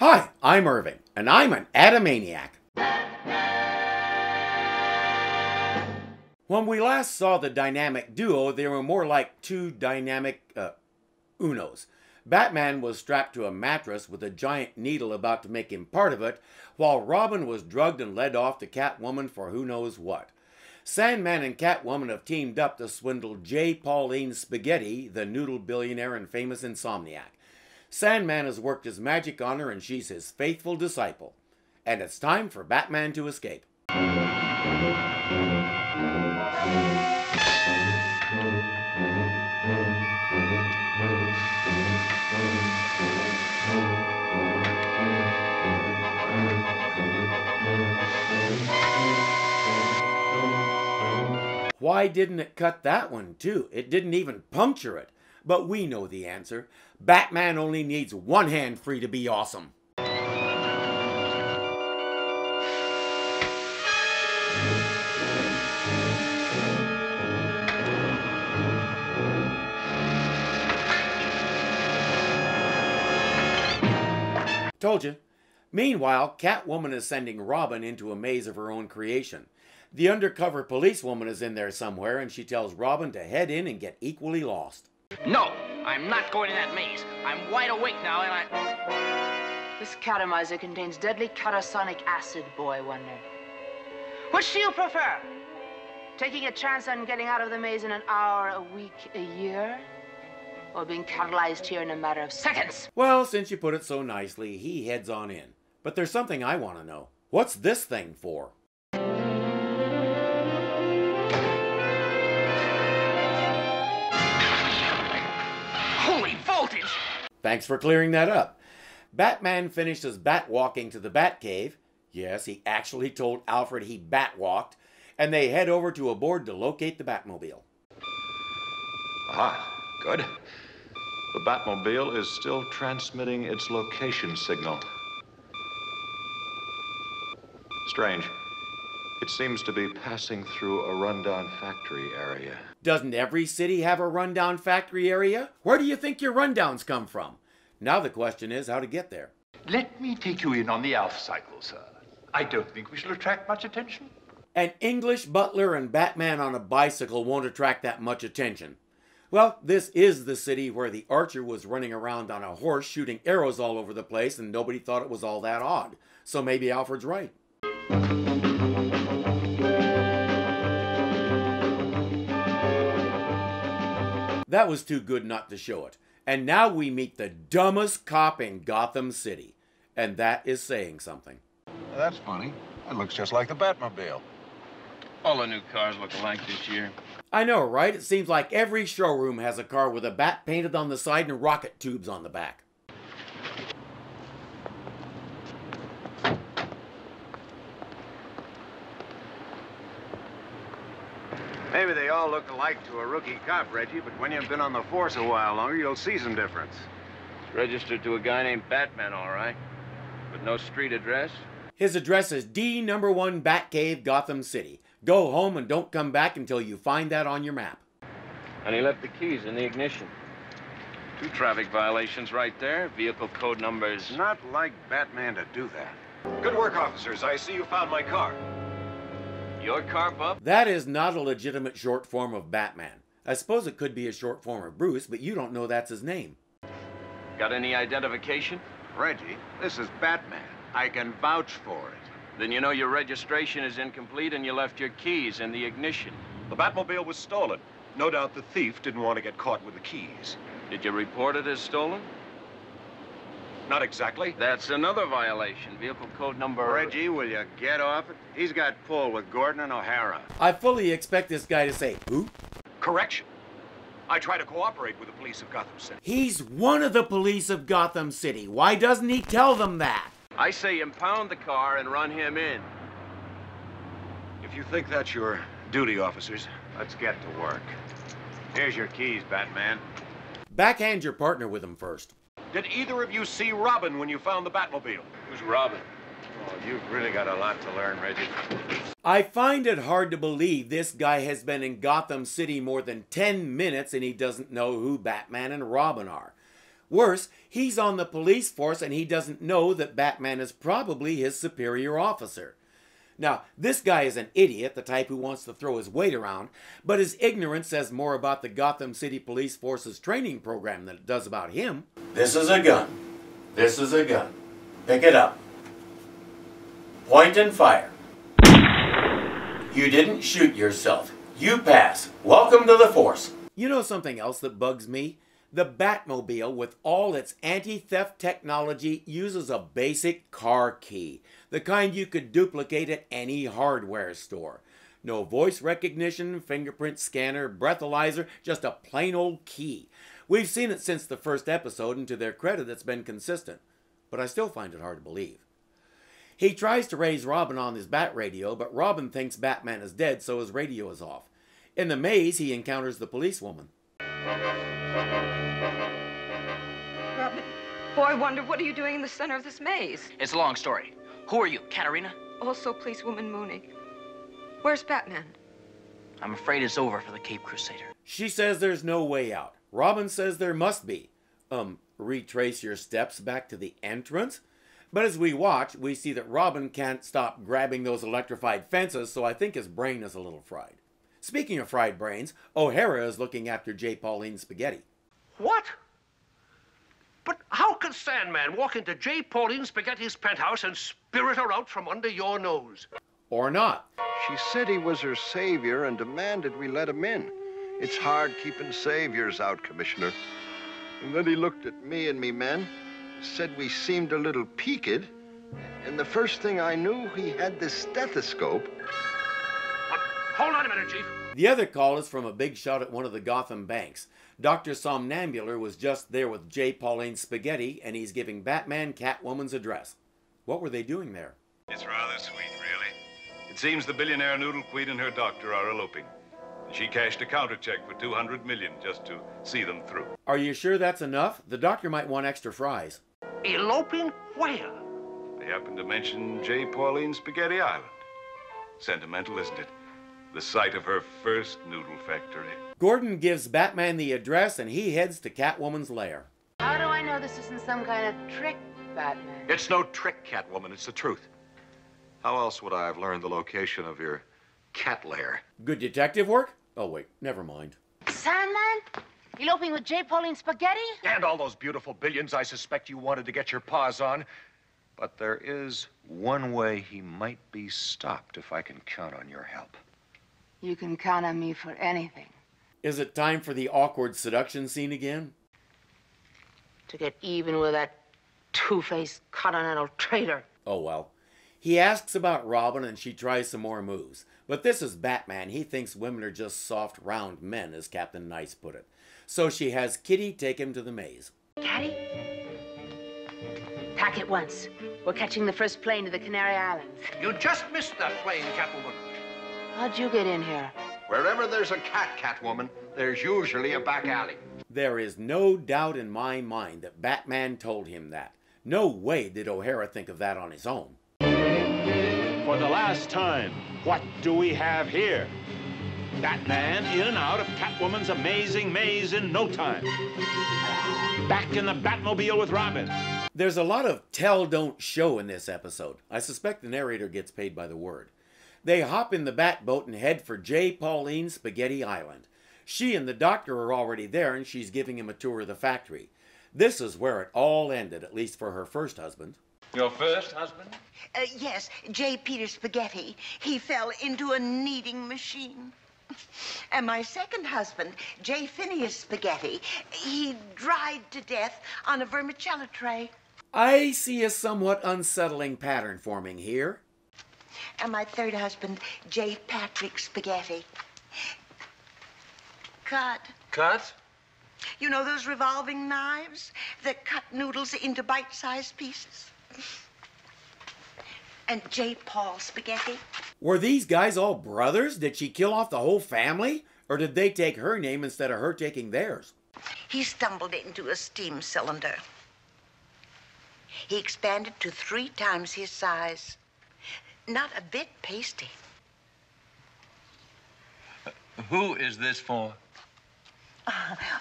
Hi, I'm Irving, and I'm an Adamaniac. When we last saw the dynamic duo, they were more like two dynamic Unos. Batman was strapped to a mattress with a giant needle about to make him part of it, while Robin was drugged and led off to Catwoman for who knows what. Sandman and Catwoman have teamed up to swindle Pauline Spaghetti, the noodle billionaire and famous insomniac. Sandman has worked his magic on her and she's his faithful disciple. And it's time for Batman to escape. Why didn't it cut that one too? It didn't even puncture it. But we know the answer. Batman only needs one hand free to be awesome. Told you. Meanwhile, Catwoman is sending Robin into a maze of her own creation. The undercover policewoman is in there somewhere, and she tells Robin to head in and get equally lost. No, I'm not going in that maze. I'm wide awake now, and This catamizer contains deadly catasonic acid, boy wonder. Which do you prefer? Taking a chance on getting out of the maze in an hour, a week, a year? Or being catalyzed here in a matter of seconds? Well, since you put it so nicely, he heads on in. But there's something I want to know. What's this thing for? holy voltage! Thanks for clearing that up. Batman finishes bat-walking to the Batcave. Yes, he actually told Alfred he bat-walked. And they head over to a board to locate the Batmobile. Aha, good. The Batmobile is still transmitting its location signal. Strange. It seems to be passing through a rundown factory area. Doesn't every city have a rundown factory area? Where do you think your rundowns come from? Now the question is how to get there. Let me take you in on the Alf cycle, sir. I don't think we shall attract much attention. An English butler and Batman on a bicycle won't attract that much attention. Well, this is the city where the Archer was running around on a horse shooting arrows all over the place and nobody thought it was all that odd. So maybe Alfred's right. That was too good not to show it. And now we meet the dumbest cop in Gotham City. And that is saying something. That's funny. It looks just like the Batmobile. All the new cars look alike this year. I know, right? It seems like every showroom has a car with a bat painted on the side and rocket tubes on the back. Maybe they all look alike to a rookie cop, Reggie, but when you've been on the force a while longer, you'll see some difference. It's registered to a guy named Batman, all right. But no street address. His address is D number 1 Batcave, Gotham City. Go home and don't come back until you find that on your map. And he left the keys in the ignition. 2 traffic violations right there. Vehicle code numbers. It's not like Batman to do that. Good work, officers. I see you found my car. Your car, bub? That is not a legitimate short form of Batman. I suppose it could be a short form of Bruce, but you don't know that's his name. Got any identification? Reggie, this is Batman. I can vouch for it. Then you know your registration is incomplete and you left your keys in the ignition. The Batmobile was stolen. No doubt the thief didn't want to get caught with the keys. Did you report it as stolen? Not exactly. That's another violation. Vehicle code number... Reggie, will you get off it? He's got pull with Gordon and O'Hara. I fully expect this guy to say, who? Correction. I try to cooperate with the police of Gotham City. He's one of the police of Gotham City. Why doesn't he tell them that? I say impound the car and run him in. If you think that's your duty, officers. Let's get to work. Here's your keys, Batman. Backhand your partner with him first. Did either of you see Robin when you found the Batmobile? Who's Robin? Oh, you've really got a lot to learn, Reggie. I find it hard to believe this guy has been in Gotham City more than 10 minutes and he doesn't know who Batman and Robin are. Worse, he's on the police force and he doesn't know that Batman is probably his superior officer. Now, this guy is an idiot, the type who wants to throw his weight around, but his ignorance says more about the Gotham City Police Force's training program than it does about him. This is a gun. This is a gun. Pick it up. Point and fire. You didn't shoot yourself. You pass. Welcome to the force. You know something else that bugs me? The Batmobile, with all its anti-theft technology, uses a basic car key, the kind you could duplicate at any hardware store. No voice recognition, fingerprint scanner, breathalyzer, just a plain old key. We've seen it since the first episode, and to their credit, it's been consistent. But I still find it hard to believe. He tries to raise Robin on his bat radio, but Robin thinks Batman is dead, so his radio is off. In the maze, he encounters the policewoman. Robin, boy wonder, what are you doing in the center of this maze? It's a long story. Who are you, Katarina? Also policewoman Mooney. Where's Batman? I'm afraid it's over for the Cape Crusader. She says there's no way out. Robin says there must be. Retrace your steps back to the entrance? But as we watch, we see that Robin can't stop grabbing those electrified fences, so I think his brain is a little fried. Speaking of fried brains, O'Hara is looking after J. Pauline Spaghetti. What? But how could Sandman walk into J. Pauline Spaghetti's penthouse and spirit her out from under your nose? Or not. She said he was her savior and demanded we let him in. It's hard keeping saviors out, Commissioner. And then he looked at me and me men, said we seemed a little peaked, and the first thing I knew, he had this stethoscope. Hold on a minute, Chief. The other call is from a big shot at one of the Gotham banks. Dr. Somnambular was just there with J. Pauline Spaghetti, and he's giving Batman Catwoman's address. What were they doing there? It's rather sweet, really. It seems the billionaire Noodle Queen and her doctor are eloping. She cashed a counter check for $200 million just to see them through. Are you sure that's enough? The doctor might want extra fries. Eloping where? They happen to mention J. Pauline Spaghetti Island. Sentimental, isn't it? The site of her first noodle factory. Gordon gives Batman the address and he heads to Catwoman's lair. How do I know this isn't some kind of trick, Batman? It's no trick, Catwoman. It's the truth. How else would I have learned the location of your cat lair? Good detective work? Oh, wait, never mind. Sandman? Eloping with J. Pauline Spaghetti? And all those beautiful billions I suspect you wanted to get your paws on. But there is one way he might be stopped if I can count on your help. You can count on me for anything. Is it time for the awkward seduction scene again? To get even with that two-faced continental traitor. Oh, well. He asks about Robin and she tries some more moves. But this is Batman. He thinks women are just soft, round men, as Captain Nice put it. So she has Kitty take him to the maze. Catty? Pack it once. We're catching the first plane to the Canary Islands. You just missed that plane, Catwoman. How'd you get in here? Wherever there's a cat, Catwoman, there's usually a back alley. There is no doubt in my mind that Batman told him that. No way did O'Hara think of that on his own. For the last time, what do we have here? Batman in and out of Catwoman's amazing maze in no time. Back in the Batmobile with Robin. There's a lot of tell, don't show in this episode. I suspect the narrator gets paid by the word. They hop in the Batboat and head for J. Pauline Spaghetti Island. She and the doctor are already there and she's giving him a tour of the factory. This is where it all ended, at least for her first husband. Your first husband? Yes, J. Peter Spaghetti. He fell into a kneading machine. And my second husband, J. Phineas Spaghetti, he dried to death on a vermicelli tray. I see a somewhat unsettling pattern forming here. And my third husband, J. Patrick Spaghetti. Cut. Cut? You know those revolving knives that cut noodles into bite-sized pieces? And J. Paul Spaghetti. Were these guys all brothers? Did she kill off the whole family? Or did they take her name instead of her taking theirs? He stumbled into a steam cylinder. He expanded to 3 times his size. Not a bit pasty. Who is this for?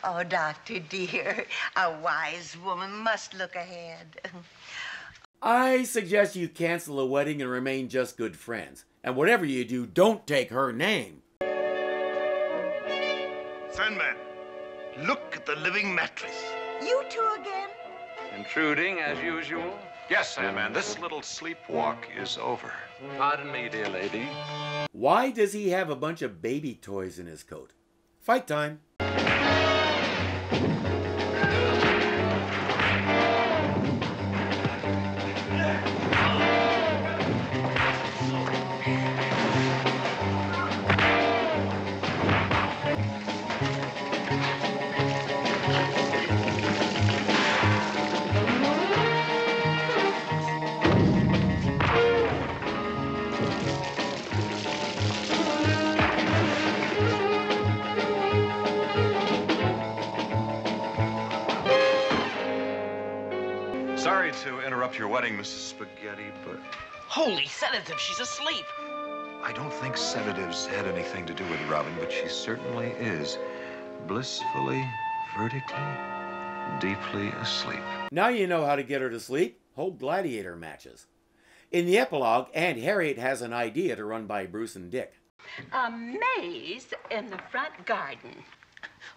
Oh, Doctor dear, a wise woman must look ahead. I suggest you cancel the wedding and remain just good friends. And whatever you do, don't take her name. Sandman, look at the living mattress. You two again? Intruding as usual? Yes, Sandman, this little sleepwalk is over. Pardon me, dear lady. Why does he have a bunch of baby toys in his coat? Fight time. Sorry to interrupt your wedding, Mrs. Spaghetti, but Holy sedative, she's asleep. I don't think sedatives had anything to do with Robin, but she certainly is blissfully, vertically, deeply asleep. Now you know how to get her to sleep. Hold gladiator matches. In the epilogue, Aunt Harriet has an idea to run by Bruce and Dick. A maze in the front garden.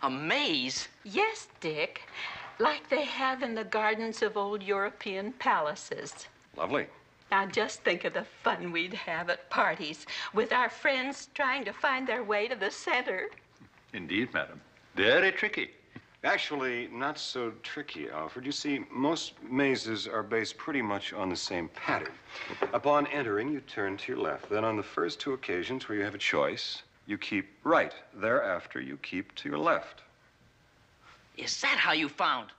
A maze? Yes, Dick. Like they have in the gardens of old European palaces. Lovely. Now just think of the fun we'd have at parties with our friends trying to find their way to the center. Indeed, madam. Very tricky. Actually, not so tricky, Alfred. You see, most mazes are based pretty much on the same pattern. Upon entering, you turn to your left. Then on the first two occasions where you have a choice, you keep right. Thereafter, you keep to your left. Is that how you found?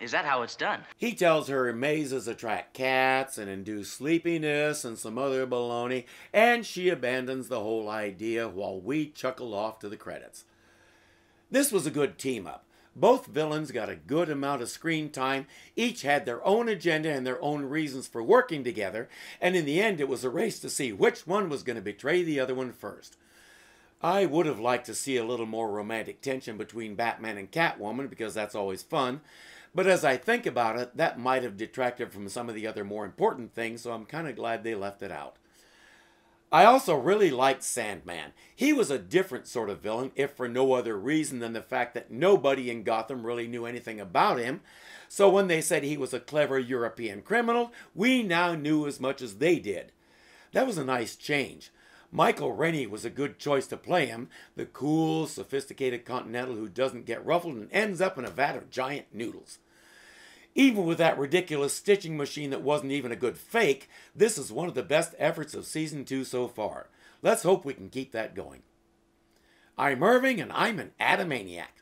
Is that how it's done? He tells her mazes attract cats and induce sleepiness and some other baloney, and she abandons the whole idea while we chuckle off to the credits. This was a good team-up. Both villains got a good amount of screen time, each had their own agenda and their own reasons for working together, and in the end it was a race to see which one was going to betray the other one first. I would have liked to see a little more romantic tension between Batman and Catwoman because that's always fun, but as I think about it, that might have detracted from some of the other more important things, so I'm kind of glad they left it out. I also really liked Sandman. He was a different sort of villain, if for no other reason than the fact that nobody in Gotham really knew anything about him, so when they said he was a clever European criminal, we now knew as much as they did. That was a nice change. Michael Rennie was a good choice to play him, the cool, sophisticated Continental who doesn't get ruffled and ends up in a vat of giant noodles. Even with that ridiculous stitching machine that wasn't even a good fake, this is one of the best efforts of Season 2 so far. Let's hope we can keep that going. I'm Irving, and I'm an Adamaniac.